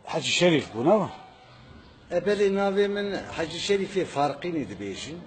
Hacı Şerif buna mı? Ebeli navê min Hacı Şerîfê farqînê dibêjin.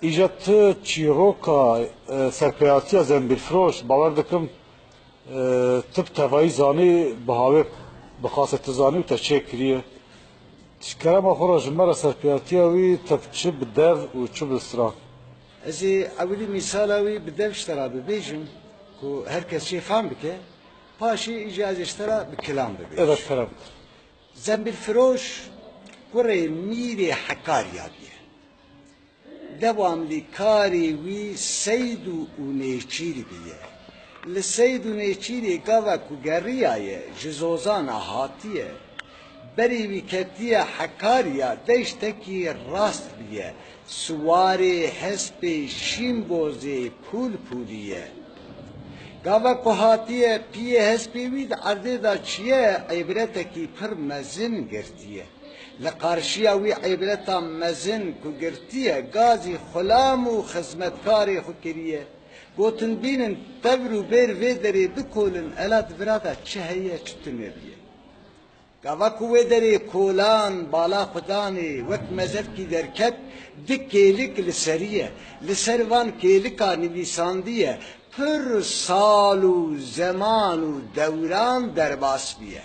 İcatı çîroka serpeyatiya zembilfiroş bawer dikim tip tevayî zanî bihave bixaseti zanî û te çê kiriye. Kerema xwe ra ji me re serpeyatiya wî te çi bi dev û çi bi stran. Ez ê ewilî mîsala wî bi dev ji te re bibêjim ku herkes şêfan bike, paşê îcazê ji te re bi kilam bibêj. Evet kerem. Zembilfiroş kurê mîrê hekariya diye. Devamlı karê wî seyd û nêçîr biye. Li seyd û nêçîrê gava ku geriyaye ji zozana hatiye. Berê wî ketiye hekariya deştekî rast biye. Suwarê hespê şîmbozê pûl pûliye. Gava ku hatiye piyê hespê wî di erdê da çiye ibretekî pir mezin girtiye. Li qarşiya wî ibreta mezin ku girtiye gazî xulam û xizmetkarê xwe kiriye. Gotin bînin tevr û bêr vê derê bikolin ela divirata çi heye çi tune biye. Gava ku wê derê kolan bala xudanê wek mezevkî derket di kêlik li seriye. Li ser van kêlika nivîsandiye pir sal û zeman û dewran derbas biye.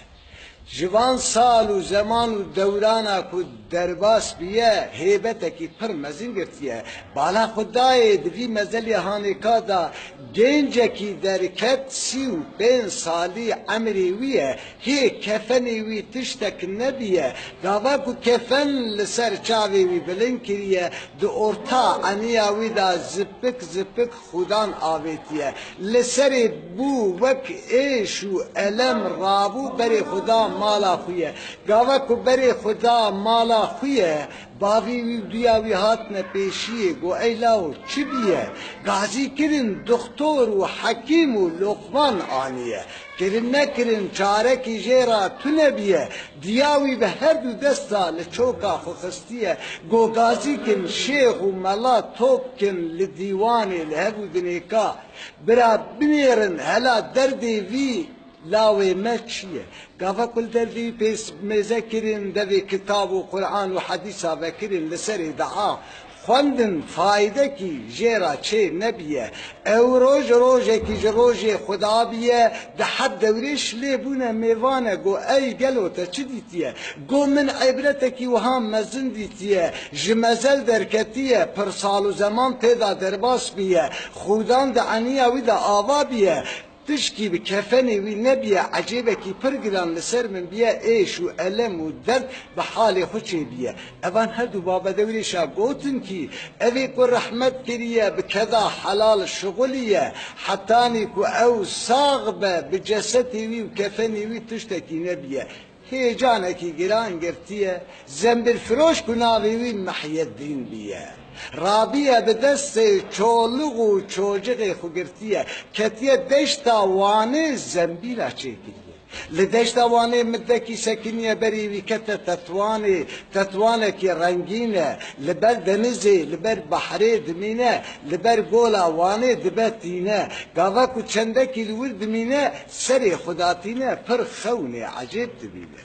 Ji van sal û zeman û dewrana ku derbas biye hêbetekî pir mezin girtiye. Bala xudayê di vî mezelê hanêka da gencekî derket sî û pênc salî emirê wî ye. Hê kefenê wî tiştek nebiye. Gava ku kefen li ser çavê wî bilind kiriye di orta eniya wî da zipik zipik xudan avêtiye. Li serê bû wek êş û elem rabû berê xuda mala xwe ye. Gava ku berê xuda mala xwe ye bavî wî duya wî hatine pêşiyê got ey law çi biye? Gazî kirin doktor û hekîm û lokman aniye. Kirin nekirin çarekî jê ra tune biye. Diya wî bi her du desta li çoka xwe xistiye. Got gazî kin şêx û mela tok kin li dîwanê li hev û dinêka. Bira binêrin hela derdê wî lawê me çi ye? Gava ku li derdê wî pêşmêze kirin devê kitab û Qur'an û hedîsa vekirin li serê daha xwendin faydekî jê ra çê nebiye. Ew roj rojekî ji rojê xuda biye dihed dewrê şilê bûne mêvan e got ey gelo te çi dîtiye? Got min ibretekî wiha mezin dîtiye. Ji mezel derketiye pir sal û zeman têda derbas biye. Xudan di eniya wî de ava biye. Tişkî bi kefenê wî nebiye ecêbekî pir giran li ser min biye êş û elem û derd bi halê xwe çêbiye. Evan her du babedewrê şa gotin kî evê ku rehmet kiriye bi keda helal şugulî hetanî ku ew sağ be bi cesetê wî û kefenê wî tiştekî nebiye. Heyecanekî giran girtiye zembilfiroş ku navê wî Mehyeddîn biye. Rabiye bi destê çoluk û çocikê xwe girtiye. Ketiye deşta wanê zembîla çêkiriye. Li deşta wanê middekî sekiniye berî wî kete tetwanê. Tetwanekî rengîn e. Li ber denizê, li ber behrê dimîne. Li ber gola wanê dibe tîne. Gava ku çendekî li wir dimîne serê xudatîne pir xewnê ecêb dibîne.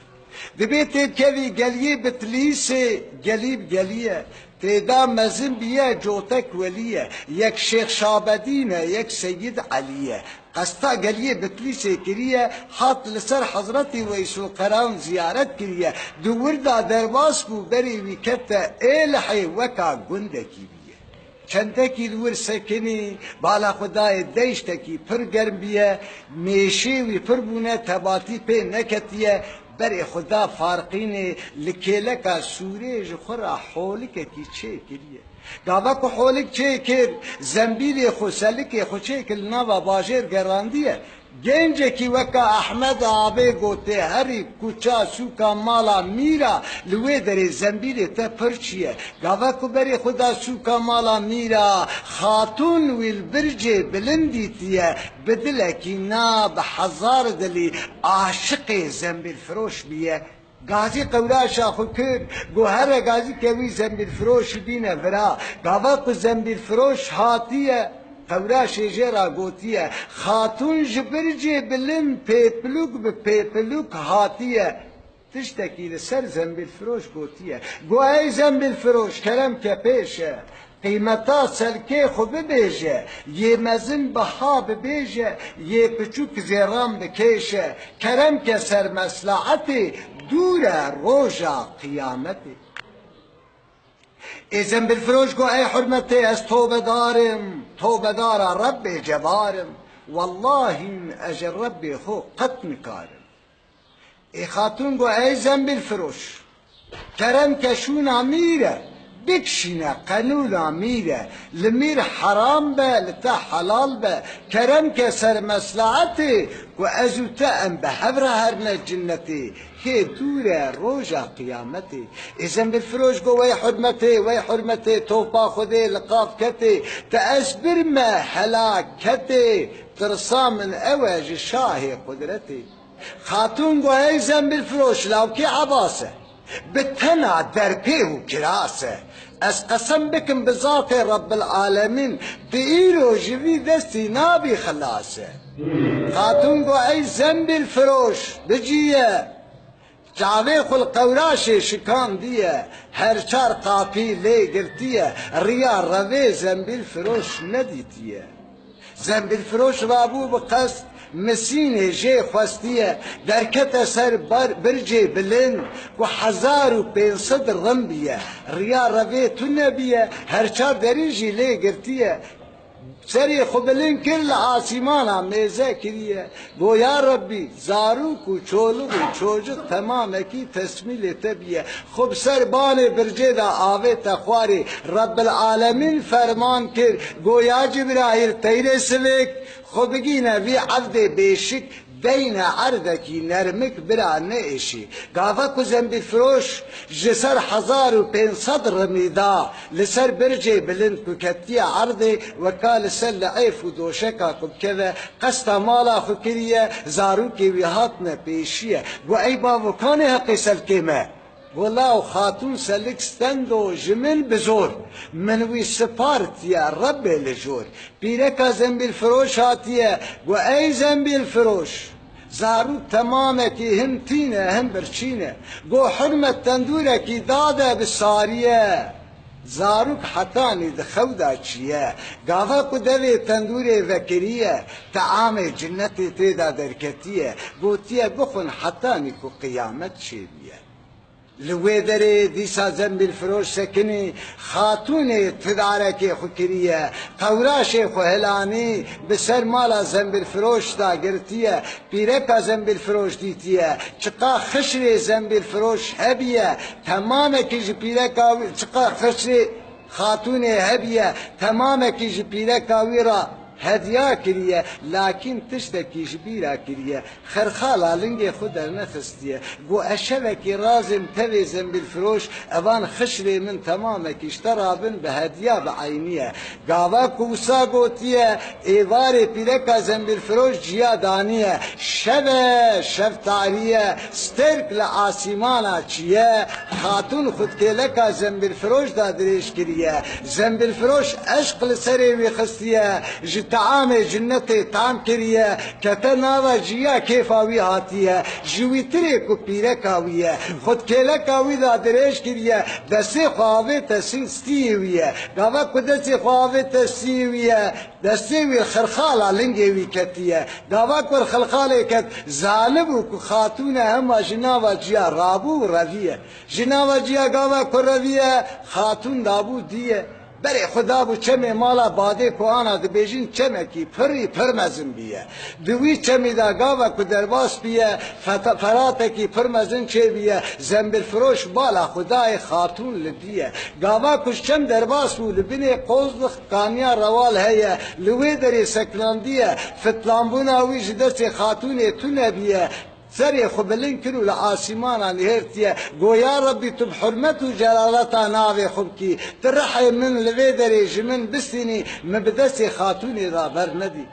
Dibê têkevî geliyê bi tilîsê gelîb geliye. Têda mezin biye cotek veliye. Yek Şeyh Şabedîn e, yek Seyyid Aliye. Qesta geliyê bi tilîsê kiriye, hat li ser Hezretî Veysulqeran ziyaret kiriye. Di wir da derbas bû berê wî kete êlihê weka gundekî biye. Çendekî li wir sekinî, bala xudayê deştekî pir germ biye. Mêşê wî pir bûne tebatî pê neketiye. Berê xuda farqînê li kêleka sûrê ji xwe ra holikekî çê kiriye. Gava ku holik çê kir, zembîlê xwe selikê xwe çê kir li nava bajêr gerandiye. Gencekî weka Ehmed abê gotê herî kuça sûka mala mîra li wê derê zembîlê te pir çiye. Gava ku berê xuda sûka mala mîra xatûn wî li bircê bilind dîtiye. Bi dilekî na bi hezar dilî aşiqê zembilfiroş biye. Gazî qewraşa xwe kir, got here gazî kevî zembilfiroşî bîne vira. Gava ku zembilfiroş hatiye قوراشی جرا گوتیه خاتون جبرجی بلن پیپلوک به پیپلوک هاتیه تشتکی لسر زنبیل فروش گوتیه گو ای زنبیل فروش کرم که پیشه قیمتا سلکه خو ببیجه یه مزن بها ببیجه یه پچوک زیران بکیشه کرم که سر مسلحتی دوره روژا قیامتی ای زنبیل فروش گو ای حرمتی از توبه دارم رب جبارم والله این اجر ربی خو قط مکارم ای خاتون گو ای زنبیل فروش کرم که شونا میره بکشینه قانونا میره لمیر حرام به لتا حلال به کرم که سر مصلحتی و ازو تأم به هبره هرنه جنتی که دوره روژا قیامتی ازم بالفروش گو وی حرمتی توفا خودی لقاف کتی تأسبر ما هلاک کتی ترسا من اواج شاه قدرتی خاتون گو ازم بالفروش لاوکی عباسه بتنا درپی و کراسه از قسم بکن بذات رب العالمین بئیرو جوی دستی نابی خلاصه خاتون گو ای زنبیل فروش بجیه جاوی خل قوراشی شکان دیه هر چار قاپی لی گرتیه ریا روی زنبیل فروش ندیتیه زنبیل فروش رابو بقصد مسین جه خواستیه درکت سر برجه بلند و 1500 رمبیه ریا روی تو نبیه هر چار دریجی لی گرتیه سری خبلین کل آسیمانا میزه کریه گو یا ربی زاروک و چولوک و چوجک تمام کی تسمیل تبیه خب سر بان برجه دا آوه تخواری رب العالمین فرمان کر گو یا جبرائیل تیر سوک خبگی نبی عبد بیشک بین عردکی نرمک برا نئشی گاوا کو زنبیل فروش جسر 1500 رمیدا لسر برجه بلند کو کتی عرض وکال سر لعیف و دوشکا کب که قسط مالا خو کریه زاروکی ویهات نپیشیه گو ای باو کانه حقی سلکیمه والله خاتون سلک ستندو جمل بزور منوی سپارتیه رب لجور پیرکا زنبیل فروش هاتیه گو ای زنبیل فروش زارو تمامه کی هم تینه هم برچینه گو حرمت تندوره کی داده بساریه زاروک حتانی دخودا چیه گاوا کو دوی تندوره وکریه تعام جنتی تیدا درکتیه گوتیه بخون حتانی کو قیامت چیبیه لوی دره دیسا زنبیل فروش سکنی خاتون تدارک خو کریه قوراش خو هلانی بسر مالا زنبیل فروش دا گرتیه پیرکا زنبیل فروش دیتیه چقا خشر زنبیل فروش هبیه تمام کیج پیرکا چقا خشر خاتون هبیه تمام کیج پیرکا ویرا هدیه کریه لکن تشتکی جبیره کریه خرخالا لنگ خود در نخستیه گو اشوکی رازم توی زنبیل فروش اوان خشری من تمامه کشترابن به هدیه بعینیه گاوا کوسا گوتیه ایوار پیرکا زنبیل فروش جیا دانیه شب تاریه سترک لآسیمانا چیه خاتون خود کلکا زنبیل فروش دادریش کریه زنبیل فروش عشق لسری وی خستیه تعام جنت تام کریه کتا ناوا جیا کیفاوی هاتیه جوی تری کو پیره کاویه خود کله کاوی دا درش کریه دستی خواهی تسیستیویه گاوا کو دستی خواهی تسیویه دستی وی خرخالا لنگی وی کتیه گاوا کو خرخالا کت ظالبو کو خاتون هما جناوا جیا رابو رویه جناوا جیا گاوا کو رویه خاتون دابو دیه بری خدا بو چمه مالا باده کو آنا ده بیجین چمه کی پری پرمزن بیه دوی چمی دا گاوا کو درباس بیه فراته کی پرمزن چه بیه زنبیل فروش بالا خدای خاتون لدیه گاوا کش چم درباس بو لبینه قوزلخ کانیا روال هیه لوی دری سکلاندیه فتلانبونا وی جدست خاتون تو نبیه سری خبلین کنو لآسیمانا نهرتیه گو یا ربی تو بحرمت و جلالتا ناوی خوب کی ترحی من لوی دری جمن بستینی مبدست خاتونی را بر ندی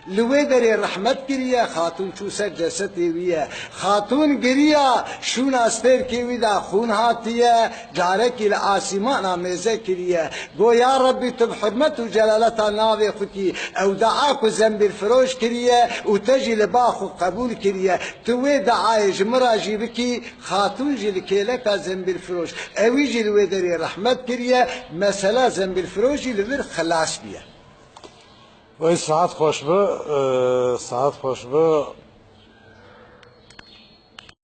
لوی در رحمت کریه خاتون چوسه جسدی ویه خاتون گریه شون استر کیوی دا خون هاتیه جارکی لآسمان آمیزه کریه گو یا ربی تو بحرمت و جلالتا ناوی خودی او دعاکو زنبیل فروش کریه و تجی لباخو قبول کریه توی دعای جمراجی بکی خاتون جل کیلکا زنبیل فروش اوی جلوی در رحمت کریه مثلا زنبیل فروشی لور خلاص بیه و ساعت خوش به